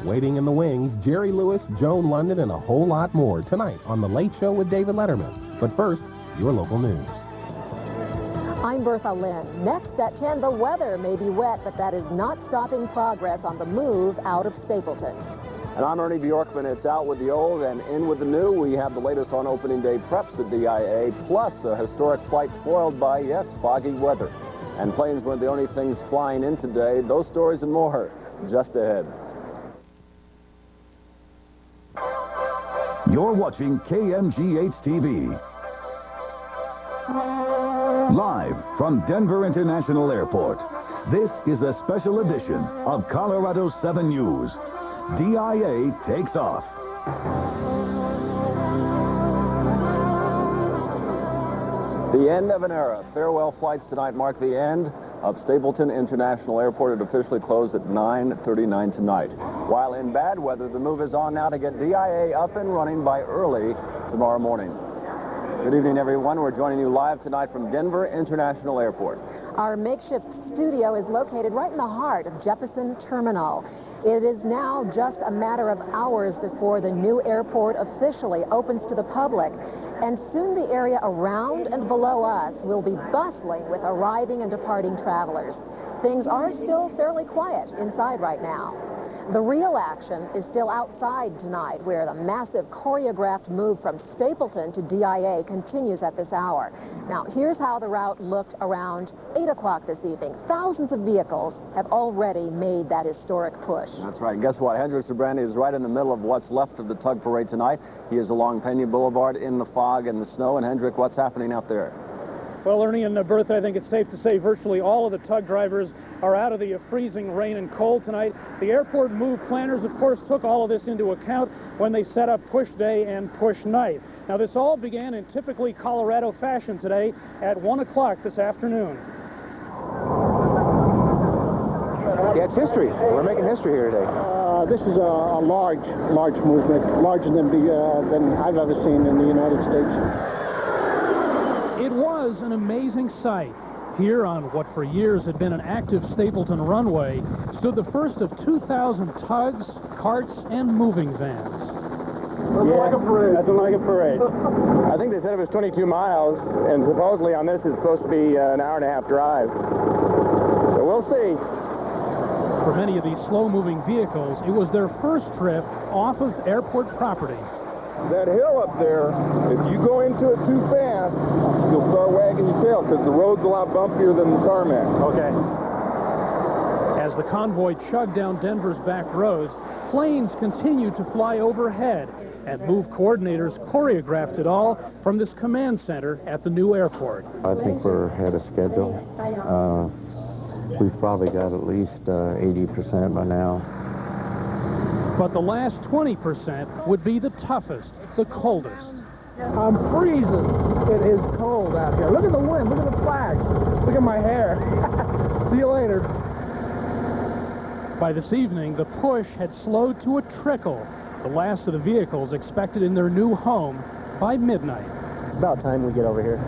Waiting in the wings, Jerry Lewis, Joan London, and a whole lot more tonight on The Late Show with David Letterman. But first, your local news. I'm Bertha, Lynn. Next at 10, the weather may be wet, but that is not stopping progress on the move out of Stapleton. And I'm Ernie Bjorkman. It's out with the old and in with the new. We have the latest on opening day preps at DIA, plus a historic flight foiled by, yes, foggy weather. And planes weren't the only things flying in today. Those stories and more just ahead. You're watching KMGH-TV. Live from Denver International Airport, this is a special edition of Colorado 7 News. DIA takes off. The end of an era. Farewell flights tonight mark the end of Stapleton International Airport. It officially closed at 9:39 tonight. While in bad weather, the move is on now to get DIA up and running by early tomorrow morning. Good evening, everyone. We're joining you live tonight from Denver International Airport. Our makeshift studio is located right in the heart of Jeppesen Terminal. It is now just a matter of hours before the new airport officially opens to the public. And soon the area around and below us will be bustling with arriving and departing travelers. Things are still fairly quiet inside right now. The real action is still outside tonight, where the massive choreographed move from Stapleton to DIA continues at this hour. Now, here's how the route looked around 8 o'clock this evening. Thousands of vehicles have already made that historic push. That's right. Guess what? Hendrick Sybrandy is right in the middle of what's left of the tug parade tonight. He is along Pena Boulevard in the fog and the snow. And Hendrick, what's happening out there? Well, Ernie and Bertha, I think it's safe to say virtually all of the tug drivers are out of the freezing rain and cold tonight. The airport move planners, of course, took all of this into account when they set up push day and push night. Now, this all began in typically Colorado fashion today at 1 o'clock this afternoon. Yeah, it's history. We're making history here today. This is a large movement, larger than I've ever seen in the United States. It was an amazing sight. Here on what for years had been an active Stapleton runway stood the first of 2,000 tugs, carts, and moving vans. Nothing like a parade. Nothing like a parade. I think they said it was 22 miles, and supposedly on this it's supposed to be an hour-and-a-half drive. So we'll see. For many of these slow-moving vehicles, it was their first trip off of airport property. That hill up there, if you go into it too fast, you'll start wagging your tail because the road's a lot bumpier than the tarmac. Okay. As the convoy chugged down Denver's back roads, planes continued to fly overhead, and move coordinators choreographed it all from this command center at the new airport. I think we're ahead of schedule. We've probably got at least 80% by now. But the last 20% would be the toughest, the coldest. I'm freezing. It is cold out here. Look at the wind. Look at the flags. Look at my hair. See you later. By this evening, the push had slowed to a trickle. The last of the vehicles expected in their new home by midnight. It's about time we get over here.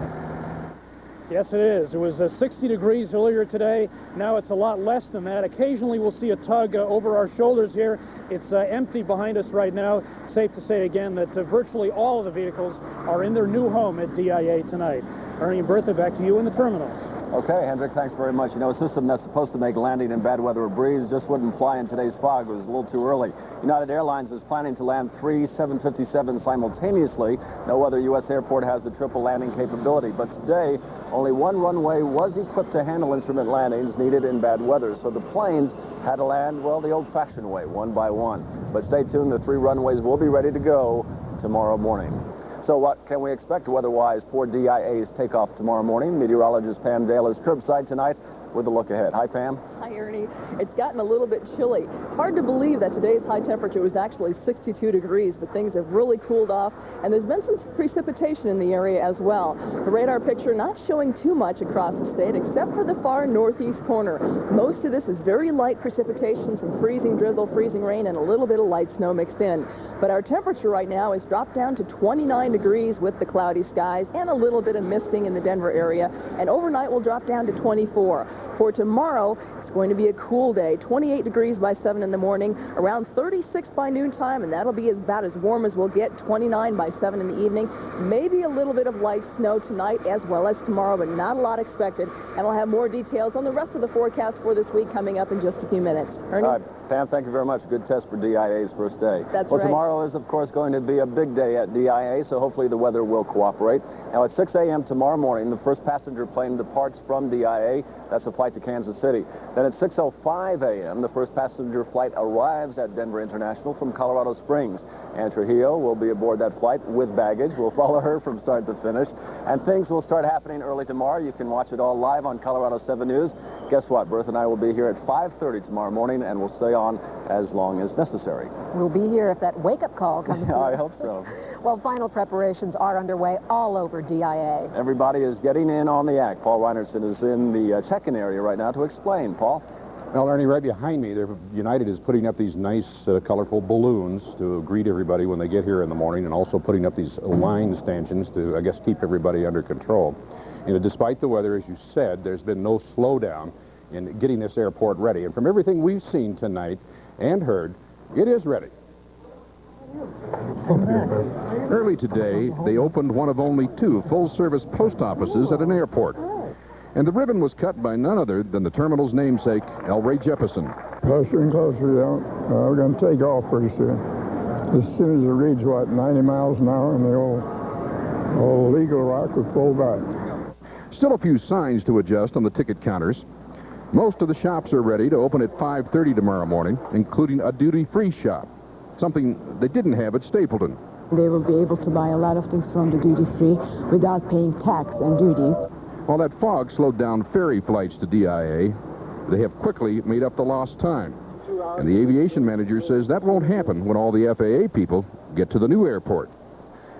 Yes, it is. It was 60 degrees earlier today. Now it's a lot less than that. Occasionally we'll see a tug over our shoulders here. It's empty behind us right now. Safe to say again that virtually all of the vehicles are in their new home at DIA tonight. Ernie and Bertha, back to you in the terminal. Okay, Hendrick, thanks very much. You know, a system that's supposed to make landing in bad weather a breeze just wouldn't fly in today's fog. It was a little too early. United Airlines was planning to land 3 757s simultaneously. No other U.S. airport has the triple landing capability. But today, only one runway was equipped to handle instrument landings needed in bad weather. So the planes had to land, well, the old-fashioned way, one by one. But stay tuned. The 3 runways will be ready to go tomorrow morning. So what can we expect weather-wise for DIA's takeoff tomorrow morning? Meteorologist Pam Daale is curbside tonight with a look ahead. Hi, Pam. Hi, Ernie. It's gotten a little bit chilly. Hard to believe that today's high temperature was actually 62 degrees, but things have really cooled off, and there's been some precipitation in the area as well. The radar picture not showing too much across the state, except for the far northeast corner. Most of this is very light precipitation, some freezing drizzle, freezing rain, and a little bit of light snow mixed in. But our temperature right now is dropped down to 29 degrees with the cloudy skies and a little bit of misting in the Denver area, and overnight will drop down to 24. For tomorrow, It's going to be a cool day. 28 degrees by 7 in the morning, around 36 by noontime, and that'll be about as warm as we'll get. 29 by 7 in the evening. Maybe a little bit of light snow tonight as well as tomorrow, but not a lot expected. And I'll have more details on the rest of the forecast for this week coming up in just a few minutes. Ernie? All right, Pam, thank you very much. Good test for DIA's first day. That's well, right. Tomorrow is, of course, going to be a big day at DIA, so hopefully the weather will cooperate. Now, at 6 a.m. tomorrow morning, the first passenger plane departs from DIA. That's a flight to Kansas City. Then at 6:05 a.m., the first passenger flight arrives at Denver International from Colorado Springs. Ann Trujillo will be aboard that flight with baggage. We'll follow her from start to finish. And things will start happening early tomorrow. You can watch it all live on Colorado 7 News. Guess what? Bertha and I will be here at 5:30 tomorrow morning, and we'll stay on as long as necessary. We'll be here if that wake-up call comes through. I hope so. Well, final preparations are underway all over DIA. Everybody is getting in on the act. Paul Reinertson is in the check-in area right now to explain. Paul? Well, Ernie, right behind me, United is putting up these nice, colorful balloons to greet everybody when they get here in the morning, and also putting up these line stanchions to, I guess, keep everybody under control. You know, despite the weather, as you said, there's been no slowdown in getting this airport ready. And from everything we've seen tonight and heard, it is ready. Early today, they opened one of only 2 full-service post offices at an airport. And the ribbon was cut by none other than the terminal's namesake, L. Ray Jefferson. Closer and closer, we're going to take off pretty soon. As soon as it reads, 90 miles an hour, and the old Eagle Rock will pull back. Still a few signs to adjust on the ticket counters. Most of the shops are ready to open at 5:30 tomorrow morning, including a duty-free shop, something they didn't have at Stapleton. They will be able to buy a lot of things from the duty-free without paying tax and duties. While that fog slowed down ferry flights to DIA, they have quickly made up the lost time. And the aviation manager says that won't happen when all the FAA people get to the new airport.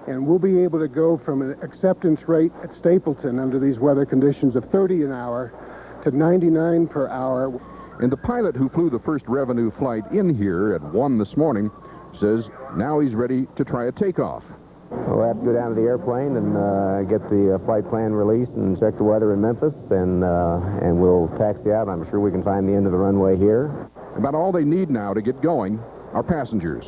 And we'll be able to go from an acceptance rate at Stapleton under these weather conditions of 30 an hour to 99 per hour. And the pilot who flew the first revenue flight in here at 1 this morning says now he's ready to try a takeoff. We'll have to go down to the airplane and get the flight plan released and check the weather in Memphis, and we'll taxi out. I'm sure we can find the end of the runway here. About all they need now to get going are passengers.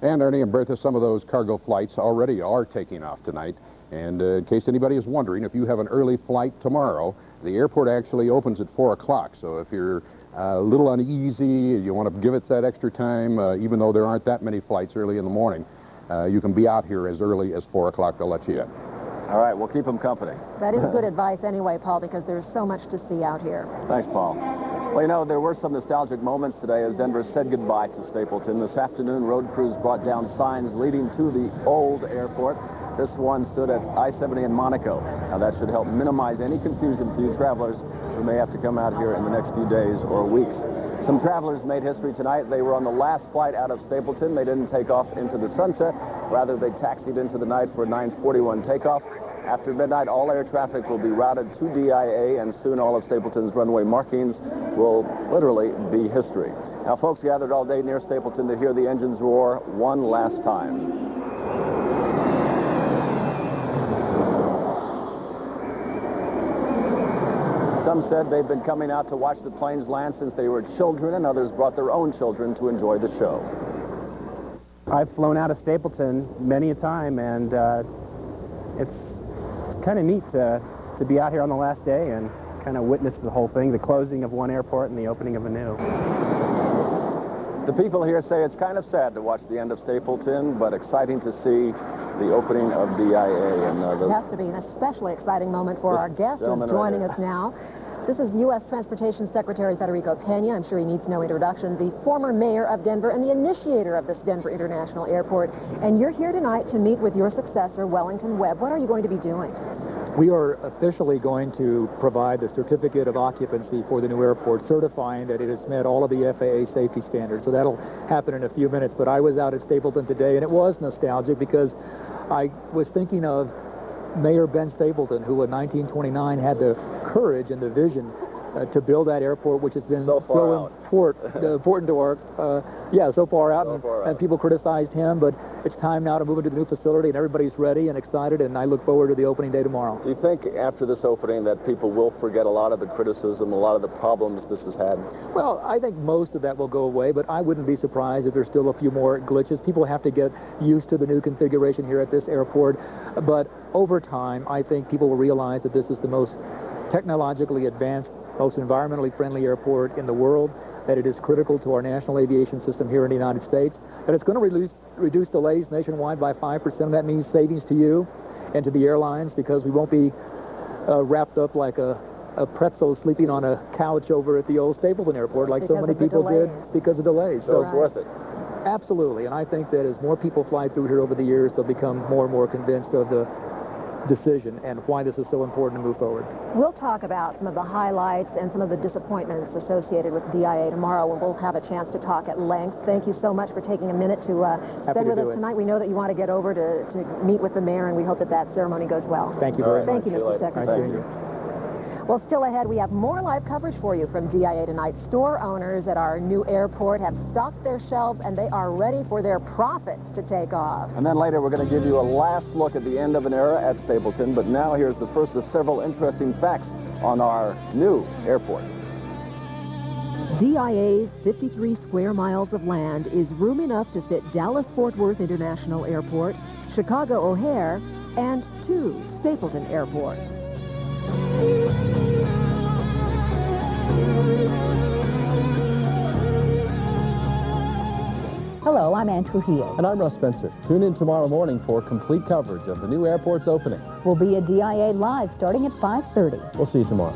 And Ernie and Bertha, some of those cargo flights already are taking off tonight. And in case anybody is wondering, if you have an early flight tomorrow, the airport actually opens at 4 o'clock. So if you're a little uneasy, you want to give it that extra time, even though there aren't that many flights early in the morning, you can be out here as early as 4 o'clock. They'll let you in. All right, we'll keep them company. That is good advice anyway, Paul, because there's so much to see out here. Thanks, Paul. Well, you know, there were some nostalgic moments today as Denver said goodbye to Stapleton. This afternoon, road crews brought down signs leading to the old airport. This one stood at I-70 in Monaco. Now, that should help minimize any confusion for you travelers who may have to come out here in the next few days or weeks. Some travelers made history tonight. They were on the last flight out of Stapleton. They didn't take off into the sunset. Rather, they taxied into the night for a 9:41 takeoff. After midnight, all air traffic will be routed to DIA, and soon all of Stapleton's runway markings will literally be history. Now, folks gathered all day near Stapleton to hear the engines roar one last time. Some said they've been coming out to watch the planes land since they were children, and others brought their own children to enjoy the show. I've flown out of Stapleton many a time, and it's kind of neat to be out here on the last day and kind of witness the whole thing, the closing of one airport and the opening of a new. The people here say it's kind of sad to watch the end of Stapleton, but exciting to see the opening of DIA. And it has to be an especially exciting moment for our guest who's joining us now. This is U.S. Transportation Secretary Federico Pena. I'm sure he needs no introduction. The former mayor of Denver and the initiator of this Denver International Airport. And you're here tonight to meet with your successor, Wellington Webb. What are you going to be doing? We are officially going to provide the certificate of occupancy for the new airport, certifying that it has met all of the FAA safety standards. So that'll happen in a few minutes. But I was out at Stapleton today, and it was nostalgic because I was thinking of Mayor Ben Stapleton, who in 1929 had the courage and the vision to build that airport, which has been so important to our, so far out, and people criticized him, but it's time now to move into the new facility, and everybody's ready and excited, and I look forward to the opening day tomorrow. Do you think after this opening that people will forget a lot of the criticism, a lot of the problems this has had? Well, I think most of that will go away, but I wouldn't be surprised if there's still a few more glitches. People have to get used to the new configuration here at this airport, but over time, I think people will realize that this is the most technologically advanced, most environmentally friendly airport in the world, that it is critical to our national aviation system here in the United States, that it's going to reduce delays nationwide by 5%. That means savings to you and to the airlines, because we won't be wrapped up like a pretzel sleeping on a couch over at the old Stapleton airport like so many people did because of delays. So it's worth it. Absolutely, and I think that as more people fly through here over the years, they'll become more and more convinced of the decision and why this is so important to move forward. We'll talk about some of the highlights and some of the disappointments associated with DIA tomorrow, and we'll have a chance to talk at length. Thank you so much for taking a minute to spend with us tonight. We know that you want to get over to meet with the mayor, and we hope that that ceremony goes well. Thank you very much. Thank you, Mr. Secretary. Thank you. Well, still ahead, we have more live coverage for you from DIA tonight. Store owners at our new airport have stocked their shelves, and they are ready for their profits to take off. And then later, we're going to give you a last look at the end of an era at Stapleton. But now, here's the first of several interesting facts on our new airport. DIA's 53 square miles of land is room enough to fit Dallas-Fort Worth International Airport, Chicago O'Hare, and 2 Stapleton airports. Hello, I'm Ann Trujillo. And I'm Russ Spencer. Tune in tomorrow morning for complete coverage of the new airport's opening. We'll be at DIA Live starting at 5:30. We'll see you tomorrow.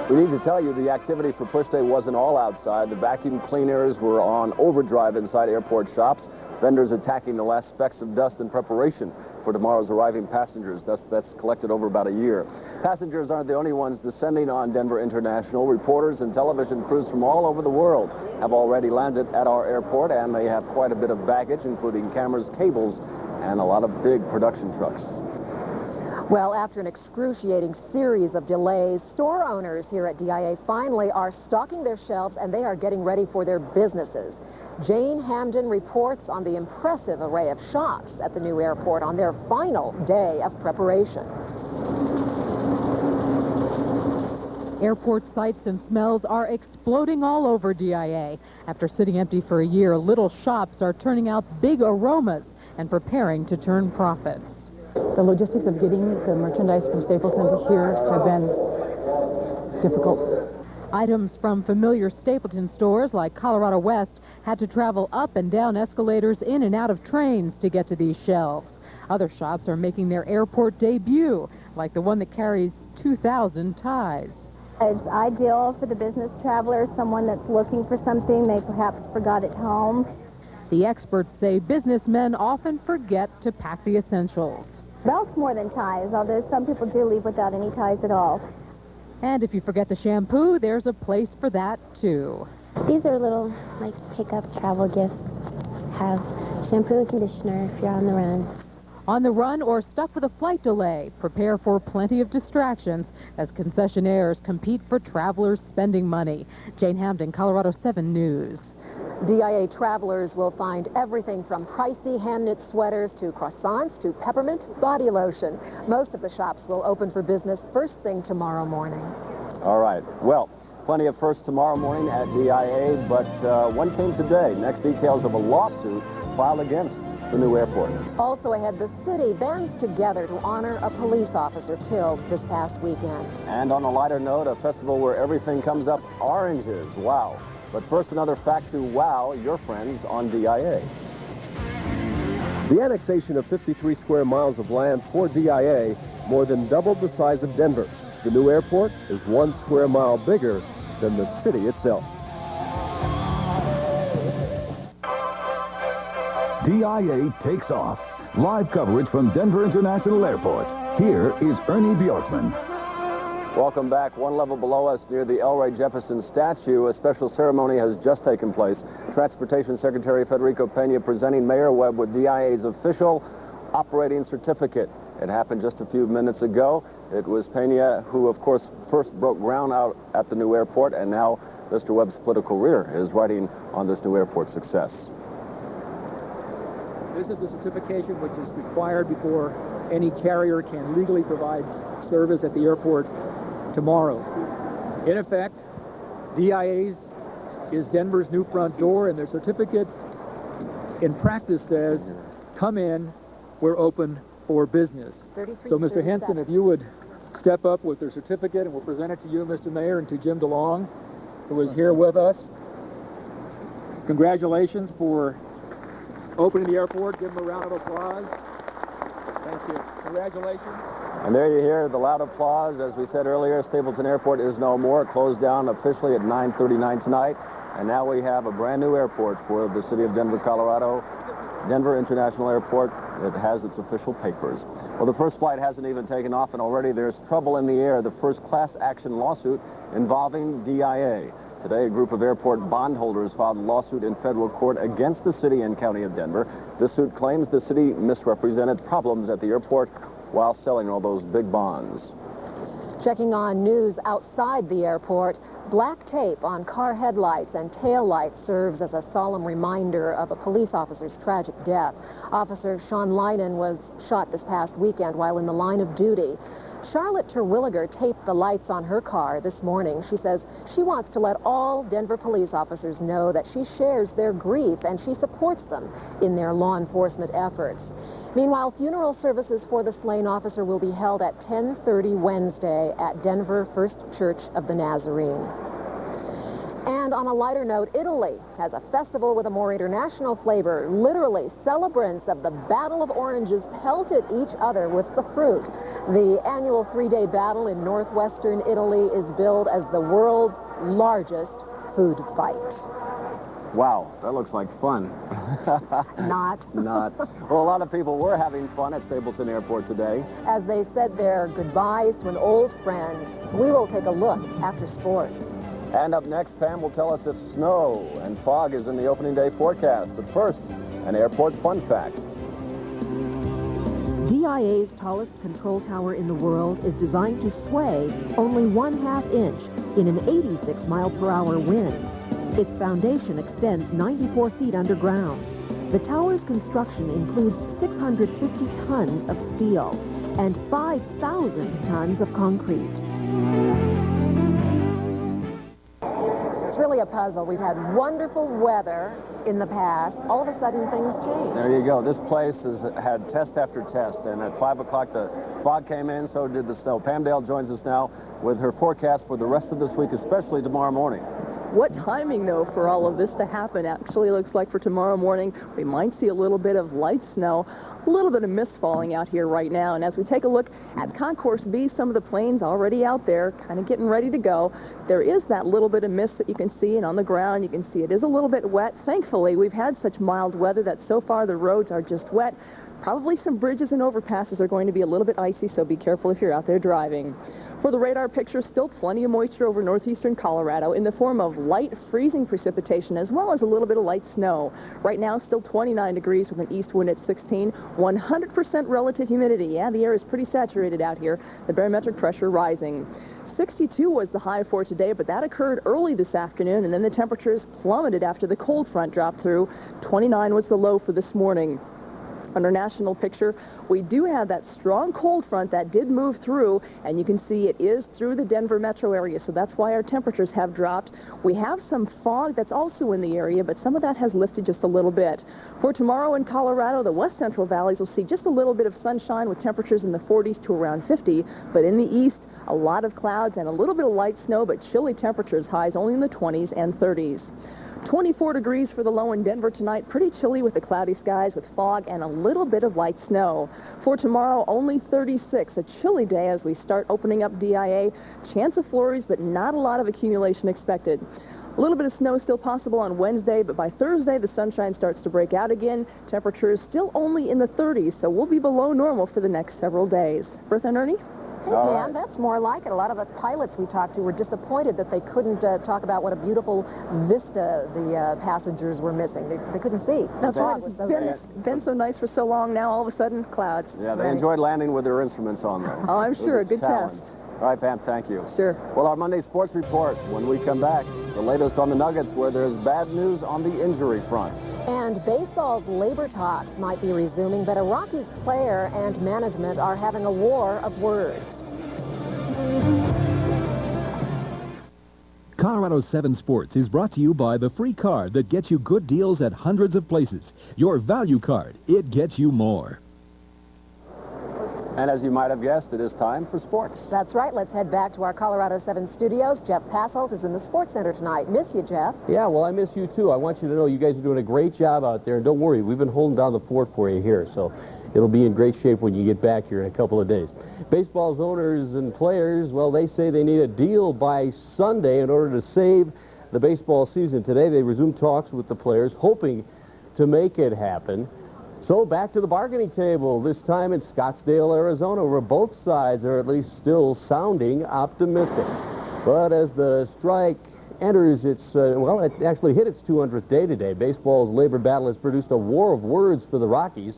We need to tell you the activity for Push Day wasn't all outside. The vacuum cleaners were on overdrive inside airport shops. Vendors attacking the last specks of dust in preparation for tomorrow's arriving passengers. That's collected over about a year. Passengers aren't the only ones descending on Denver International. Reporters and television crews from all over the world have already landed at our airport, and they have quite a bit of baggage, including cameras, cables, and a lot of big production trucks. Well, after an excruciating series of delays, store owners here at DIA finally are stocking their shelves, and they are getting ready for their businesses. Jane Hampden reports on the impressive array of shops at the new airport on their final day of preparation. Airport sights and smells are exploding all over DIA. After sitting empty for a year, little shops are turning out big aromas and preparing to turn profits. The logistics of getting the merchandise from Stapleton to here have been difficult. Items from familiar Stapleton stores like Colorado West had to travel up and down escalators in and out of trains to get to these shelves. Other shops are making their airport debut, like the one that carries 2,000 ties. It's ideal for the business traveler, someone that's looking for something they perhaps forgot at home. The experts say businessmen often forget to pack the essentials. Belts more than ties, although some people do leave without any ties at all. And if you forget the shampoo, there's a place for that, too. These are little, like, pickup travel gifts. Have shampoo and conditioner if you're on the run. On the run or stuck with a flight delay, prepare for plenty of distractions as concessionaires compete for travelers spending money. Jane Hampden, Colorado 7 News. DIA travelers will find everything from pricey hand-knit sweaters to croissants to peppermint body lotion. Most of the shops will open for business first thing tomorrow morning. All right. Well, plenty of first tomorrow morning at DIA, but one came today. Next, details of a lawsuit filed against the new airport. Also ahead, the city bands together to honor a police officer killed this past weekend. And on a lighter note, a festival where everything comes up oranges. Wow. But first, another fact to wow your friends on DIA. The annexation of 53 square miles of land for DIA more than doubled the size of Denver. The new airport is 1 square mile bigger than the city itself. DIA takes off. Live coverage from Denver International Airport. Here is Ernie Bjorkman. Welcome back. One level below us near the L. Ray Jefferson statue, a special ceremony has just taken place. Transportation Secretary Federico Pena presenting Mayor Webb with DIA's official operating certificate. It happened just a few minutes ago. It was Pena who, of course, first broke ground out at the new airport, and now Mr. Webb's political reader is writing on this new airport success. This is the certification which is required before any carrier can legally provide service at the airport tomorrow. In effect, DIA's is Denver's new front door, and their certificate in practice says, come in, we're open for business. So Mr. Henson, if you would step up with their certificate, and we'll present it to you, Mr. Mayor, and to Jim DeLong, who is here with us. Congratulations for opening the airport. Give them a round of applause. Thank you. Congratulations. And there you hear the loud applause. As we said earlier, Stapleton Airport is no more. It closed down officially at 9:39 tonight. And now we have a brand new airport for the city of Denver, Colorado. Denver International Airport. It has its official papers. Well, the first flight hasn't even taken off, and already there's trouble in the air. The first class action lawsuit involving DIA. Today, a group of airport bondholders filed a lawsuit in federal court against the city and county of Denver. This suit claims the city misrepresented problems at the airport while selling all those big bonds. Checking on news outside the airport, black tape on car headlights and taillights serves as a solemn reminder of a police officer's tragic death. Officer Sean Lynn was shot this past weekend while in the line of duty. Charlotte Terwilliger taped the lights on her car this morning. She says she wants to let all Denver police officers know that she shares their grief and she supports them in their law enforcement efforts. Meanwhile, funeral services for the slain officer will be held at 10:30 Wednesday at Denver First Church of the Nazarene. And on a lighter note, Italy has a festival with a more international flavor. Literally, celebrants of the Battle of Oranges pelted each other with the fruit. The annual 3-day battle in northwestern Italy is billed as the world's largest food fight. Wow, that looks like fun. Not. Well, a lot of people were having fun at Stapleton Airport today. As they said their goodbyes to an old friend, we will take a look after sports. And up next, Pam will tell us if snow and fog is in the opening day forecast. But first, an airport fun fact. DIA's tallest control tower in the world is designed to sway only 1/2 inch in an 86-mile-per-hour wind. Its foundation extends 94 feet underground. The tower's construction includes 650 tons of steel and 5,000 tons of concrete. It's really a puzzle. We've had wonderful weather in the past. All of a sudden, things change. There you go. This place has had test after test, and at 5 o'clock, the fog came in, so did the snow. Pam Daale joins us now with her forecast for the rest of this week, especially tomorrow morning. What timing, though, for all of this to happen? Actually, looks like for tomorrow morning, we might see a little bit of light snow, a little bit of mist falling out here right now. And as we take a look at Concourse B, some of the planes already out there, kind of getting ready to go. There is that little bit of mist that you can see, and on the ground, you can see it is a little bit wet. Thankfully, we've had such mild weather that so far the roads are just wet. Probably some bridges and overpasses are going to be a little bit icy, so be careful if you're out there driving. For the radar picture, still plenty of moisture over northeastern Colorado in the form of light freezing precipitation as well as a little bit of light snow. Right now, still 29 degrees with an east wind at 16, 100% relative humidity. Yeah, the air is pretty saturated out here. The barometric pressure rising. 62 was the high for today, but that occurred early this afternoon, and then the temperatures plummeted after the cold front dropped through. 29 was the low for this morning. On our national picture, we do have that strong cold front that did move through, and you can see it is through the Denver metro area, so that's why our temperatures have dropped. We have some fog that's also in the area, but some of that has lifted just a little bit. For tomorrow in Colorado, the west central valleys will see just a little bit of sunshine with temperatures in the 40s to around 50, but in the east, a lot of clouds and a little bit of light snow, but chilly temperatures, highs only in the 20s and 30s. 24 degrees for the low in Denver tonight. Pretty chilly with the cloudy skies with fog and a little bit of light snow. For tomorrow, only 36. A chilly day as we start opening up DIA. Chance of flurries, but not a lot of accumulation expected. A little bit of snow still possible on Wednesday, but by Thursday, the sunshine starts to break out again. Temperatures still only in the 30s, so we'll be below normal for the next several days. Bertha and Ernie? Hey, Pam, that's more like it. A lot of the pilots we talked to were disappointed that they couldn't talk about what a beautiful vista the passengers were missing. They couldn't see. That's right. It's been so nice for so long. Now, all of a sudden, clouds. Yeah, they enjoyed landing with their instruments on, though. Oh, I'm sure. A good test. All right, Pam, thank you. Sure. Well, our Monday sports report, when we come back, the latest on the Nuggets, where there's bad news on the injury front. And baseball's labor talks might be resuming, but a Rockies player and management are having a war of words. Colorado 7 Sports is brought to you by the free card that gets you good deals at hundreds of places. Your value card, it gets you more. And as you might have guessed, it is time for sports. That's right. Let's head back to our Colorado 7 studios. Jeff Passolt is in the Sports Center tonight. Miss you, Jeff. Yeah, well, I miss you, too. I want you to know you guys are doing a great job out there. And don't worry, we've been holding down the fort for you here. So it'll be in great shape when you get back here in a couple of days. Baseball's owners and players, well, they say they need a deal by Sunday in order to save the baseball season. Today, they resumed talks with the players, hoping to make it happen. So back to the bargaining table, this time in Scottsdale, Arizona, where both sides are at least still sounding optimistic. But as the strike enters its, well, it actually hit its 200th day today. Baseball's labor battle has produced a war of words for the Rockies.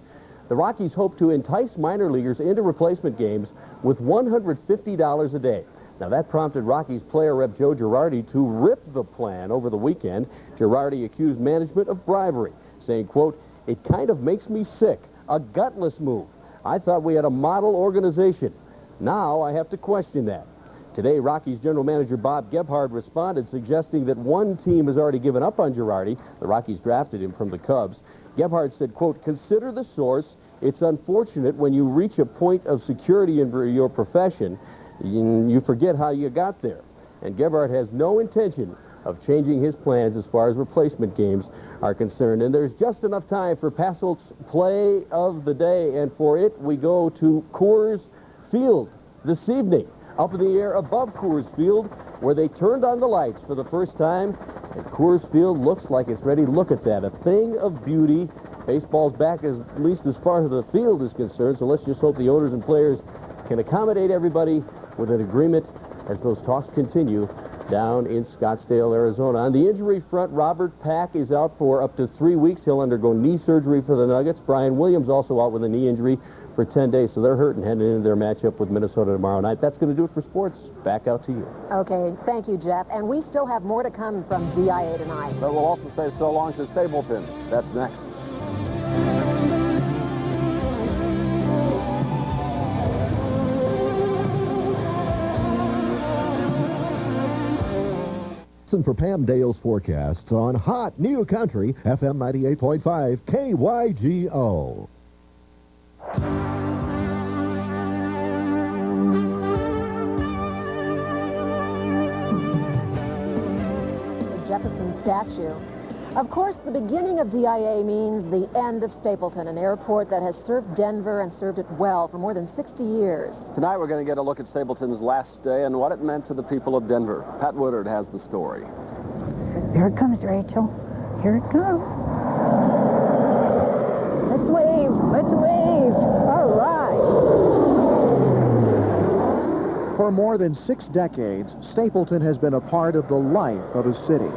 The Rockies hope to entice minor leaguers into replacement games with $150 a day. Now, that prompted Rockies player rep Joe Girardi to rip the plan over the weekend. Girardi accused management of bribery, saying, quote, "It kind of makes me sick. A gutless move. I thought we had a model organization. Now I have to question that." Today, Rockies general manager Bob Gebhard responded, suggesting that one team has already given up on Girardi. The Rockies drafted him from the Cubs. Gebhard said, quote, "Consider the source. It's unfortunate when you reach a point of security in your profession, you forget how you got there." And Gebhard has no intention of changing his plans as far as replacement games are concerned. And there's just enough time for Passolt's play of the day, and for it we go to Coors Field this evening, up in the air above Coors Field, where they turned on the lights for the first time, and Coors Field looks like it's ready. Look at that, a thing of beauty. Baseball's back, at least as far as the field is concerned, so let's just hope the owners and players can accommodate everybody with an agreement as those talks continue down in Scottsdale, Arizona. On the injury front, Robert Pack is out for up to 3 weeks. He'll undergo knee surgery for the Nuggets. Brian Williams also out with a knee injury for 10 days, so they're hurting heading into their matchup with Minnesota tomorrow night. That's going to do it for sports. Back out to you. Okay, thank you, Jeff. And we still have more to come from DIA tonight. But we'll also say so long to Stapleton. That's next. Listen for Pam Daale's forecasts on Hot New Country, FM 98.5 KYGO. The Jefferson statue. Of course, the beginning of DIA means the end of Stapleton, an airport that has served Denver and served it well for more than 60 years. Tonight we're going to get a look at Stapleton's last day and what it meant to the people of Denver. Pat Woodard has the story. Here it comes, Rachel. Here it comes. Let's wave. Let's wave. All right. For more than 6 decades, Stapleton has been a part of the life of a city.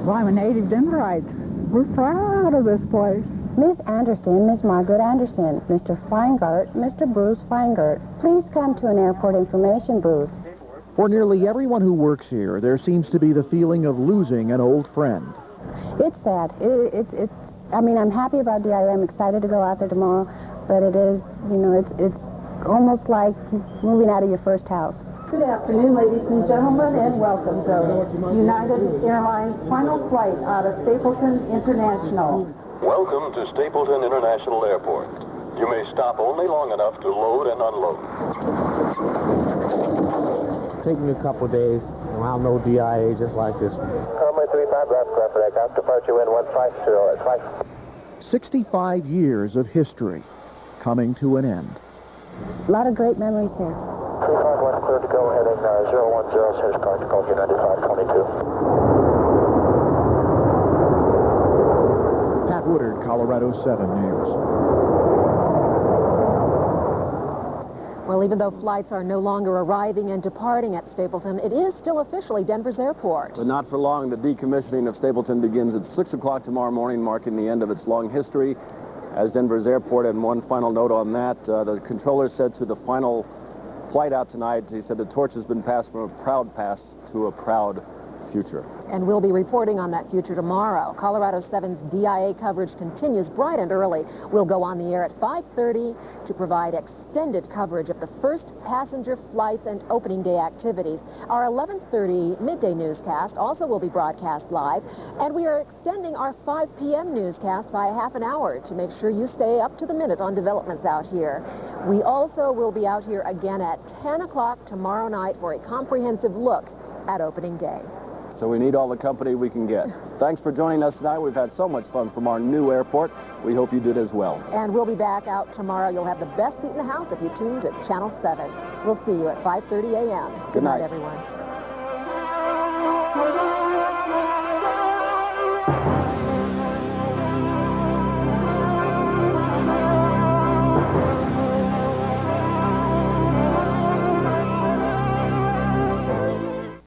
Well, I'm a native Denverite. We're proud of this place. Miss Anderson, Miss Margaret Anderson, Mr. Feingart, Mr. Bruce Feingart, please come to an airport information booth. For nearly everyone who works here, there seems to be the feeling of losing an old friend. It's sad. I mean, I'm happy about DIA. I'm excited to go out there tomorrow, but it is, you know, it's almost like moving out of your first house. Good afternoon, ladies and gentlemen, and welcome to United Airlines final flight out of Stapleton International. Welcome to Stapleton International Airport. You may stop only long enough to load and unload. Taking a couple of days around no DIA just like this one. Runway 35 left, clear for takeoff. Departure wind 150. 65 years of history coming to an end. A lot of great memories here. 351 clear to go heading 010, Sears car to call you 9522. Pat Woodard, Colorado 7 News. even though flights are no longer arriving and departing at Stapleton, it is still officially Denver's airport. But not for long. The decommissioning of Stapleton begins at 6 o'clock tomorrow morning, marking the end of its long history as Denver's airport. And one final note on that, the controller said to the final flight out tonight, he said the torch has been passed from a proud past to a proud future. And we'll be reporting on that future tomorrow. Colorado 7's DIA coverage continues bright and early. We'll go on the air at 5:30 to provide extended coverage of the first passenger flights and opening day activities. Our 11:30 midday newscast also will be broadcast live, and we are extending our 5 p.m. newscast by a half an hour to make sure you stay up to the minute on developments out here. We also will be out here again at 10 o'clock tomorrow night for a comprehensive look at opening day. So we need all the company we can get. Thanks for joining us tonight. We've had so much fun from our new airport. We hope you did as well. And we'll be back out tomorrow. You'll have the best seat in the house if you tune to Channel 7. We'll see you at 5:30 a.m. Good night, everyone.